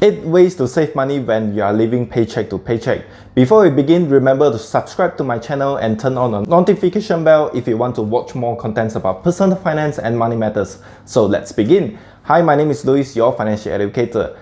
8 ways to save money when you are living paycheck to paycheck. Before we begin, remember to subscribe to my channel and turn on the notification bell if you want to watch more contents about personal finance and money matters. So let's begin. Hi, my name is Louis, your financial educator.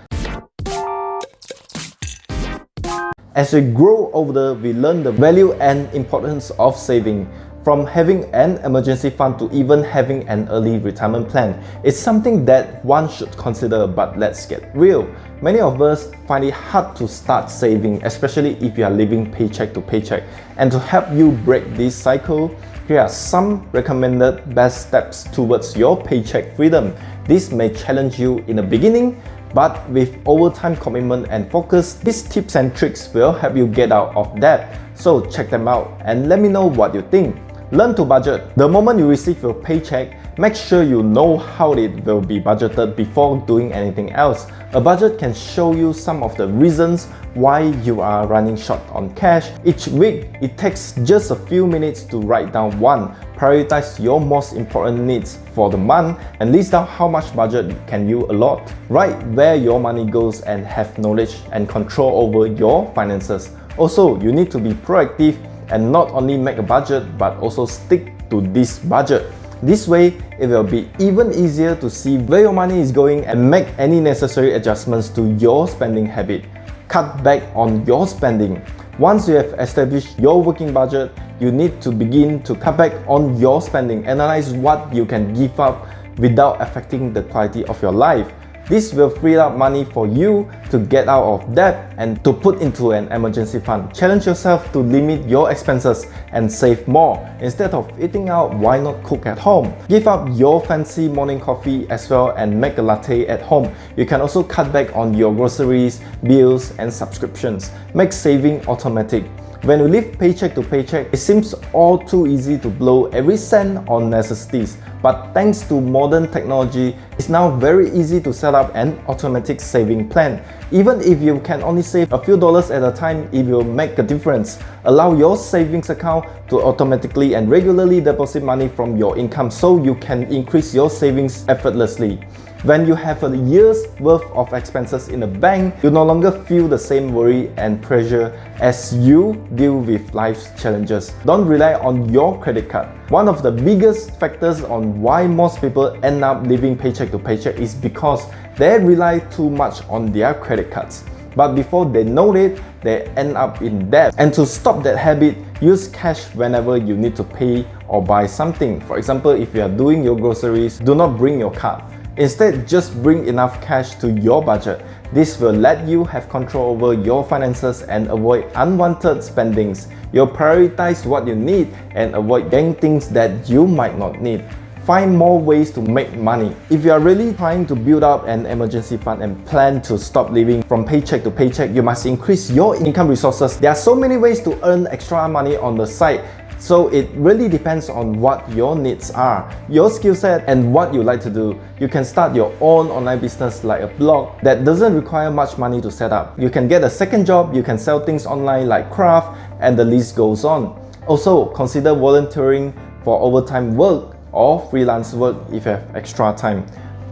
As we grow older, we learn the value and importance of saving. From having an emergency fund to even having an early retirement plan, it's something that one should consider. But let's get real. Many of us find it hard to start saving, especially if you are living paycheck to paycheck. And to help you break this cycle, here are some recommended best steps towards your paycheck freedom. This may challenge you in the beginning, but with overtime commitment and focus, these tips and tricks will help you get out of debt. So check them out and let me know what you think. Learn to budget. The moment you receive your paycheck, make sure you know how it will be budgeted before doing anything else. A budget can show you some of the reasons why you are running short on cash. Each week, it takes just a few minutes to write down one. Prioritize your most important needs for the month and list down how much budget can you allot. Write where your money goes and have knowledge and control over your finances. Also, you need to be proactive and not only make a budget but also stick to this budget. This way, it will be even easier to see where your money is going and make any necessary adjustments to your spending habit. Cut back on your spending. Once you have established your working budget, you need to begin to cut back on your spending. Analyze what you can give up without affecting the quality of your life. This will free up money for you to get out of debt and to put into an emergency fund. Challenge yourself to limit your expenses and save more. Instead of eating out, why not cook at home? Give up your fancy morning coffee as well and make a latte at home. You can also cut back on your groceries, bills, and subscriptions. Make saving automatic. When we live paycheck to paycheck, it seems all too easy to blow every cent on necessities. But thanks to modern technology, it's now very easy to set up an automatic saving plan. Even if you can only save a few dollars at a time, it will make a difference. Allow your savings account to automatically and regularly deposit money from your income so you can increase your savings effortlessly. When you have a year's worth of expenses in the bank, you no longer feel the same worry and pressure as you deal with life's challenges. Don't rely on your credit card. One of the biggest factors on why most people end up living paycheck to paycheck is because they rely too much on their credit cards. But before they know it, they end up in debt. And to stop that habit, use cash whenever you need to pay or buy something. For example, if you are doing your groceries, do not bring your card. Instead, just bring enough cash to your budget. This will let you have control over your finances and avoid unwanted spendings. You'll prioritize what you need and avoid getting things that you might not need. Find more ways to make money. If you are really trying to build up an emergency fund and plan to stop living from paycheck to paycheck, you must increase your income resources. There are so many ways to earn extra money on the side. So it really depends on what your needs are, your skill set, and what you like to do. You can start your own online business like a blog that doesn't require much money to set up. You can get a second job, you can sell things online like craft, and the list goes on. Also, consider volunteering for overtime work or freelance work if you have extra time.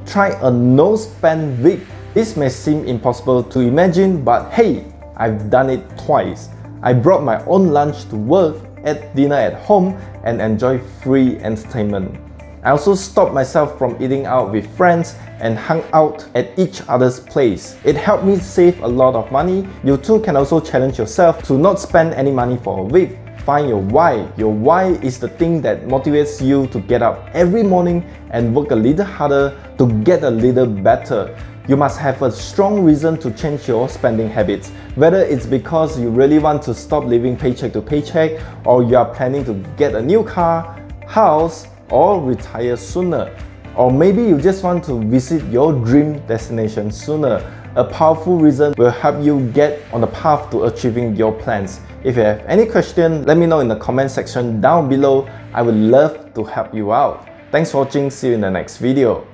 Try a no-spend week. This may seem impossible to imagine, but hey, I've done it twice. I brought my own lunch to work, ate dinner at home, and enjoy free entertainment. I also stopped myself from eating out with friends and hung out at each other's place. It helped me save a lot of money. You too can also challenge yourself to not spend any money for a week. Find your why. Your why is the thing that motivates you to get up every morning and work a little harder to get a little better. You must have a strong reason to change your spending habits, whether it's because you really want to stop living paycheck to paycheck, or you are planning to get a new car, house, or retire sooner. Or maybe you just want to visit your dream destination sooner. A powerful reason will help you get on the path to achieving your plans. If you have any question, let me know in the comment section down below. I would love to help you out. Thanks for watching, see you in the next video.